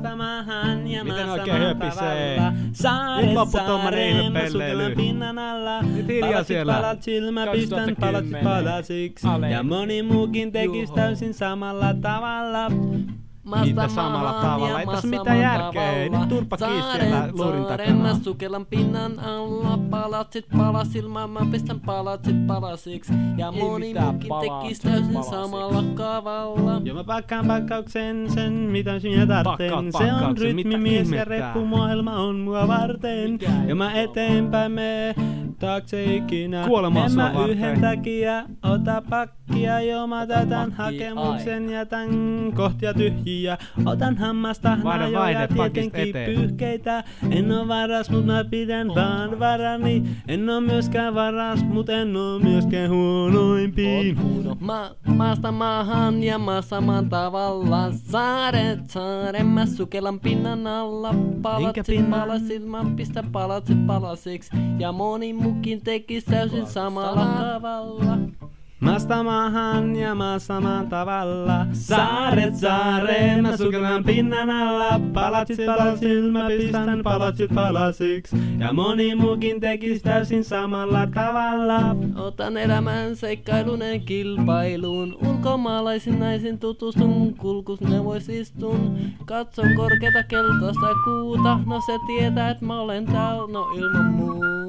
maasta maahan ja Miten maassa oikein höpisee? tavalla. Nyt loppu Saare, tommonen saare, mä sukellan ihmepelleily. pinnan alla. Nyt hiljaa Palatsit, siellä. palatsit, mä pistän palatsit 2010. palasiksi. Ale. Ja moni muukin tekis Juho. täysin samalla tavalla. Mitä samalla tavalla? Ei tässä mitään järkeä. Nyt turpa kiinni siellä luurin takana. Mä sukellan pinnan alla, palatsit palasilmaan, mä pistän palatsit palasiksi. Ja Ei moni mitään muukin palatsit tekis täysin palasiksi. samalla kavalla. Ja mä pakkaan pakkauksen sen, mitä sinä tarvitsen. Pakkaat Se on pakkauksen, mitä rytmimies ja ihmettä? reppumaailma on mua varten. Mikä Ja mä ei eteenpäin mene taakse ikinä. Kuolemaa En sua mä varten. yhden takia ota pakkia, jo mä täytän pakkia, hakemuksen, jätän kohtia tyhjiä. Otan hammasta Vaihda najoja, vaihde pakista tietenkin eteen. pyyhkeitä. En oo varas, mut mä pidän vaan varani. En oo myöskään varas, mut en oo myöskään huonoimpi. Maasta maahan ja maassa maan tavalla. Saare, mä sukellan pinnan alla. Palatsit pinnan? palasit, mä pistän palatsit palasiksi. Ja moni muukin tekis täysin samalla tavalla. Maasta maahan ja maassa maan tavalla. Saaret, saare, mä sukellan pinnan alla. Palatsit, palatsit, mä pistän palatsit palasiksi. Ja moni muukin tekis täysin samalla tavalla. Otan elämän seikkailunen kilpailuun. Ulkomaalaisin naisin tutustun, kulkusneuvois istun. Katson korkeata keltaista kuuta, no se tietää, et mä olen täällä, no ilman muuta.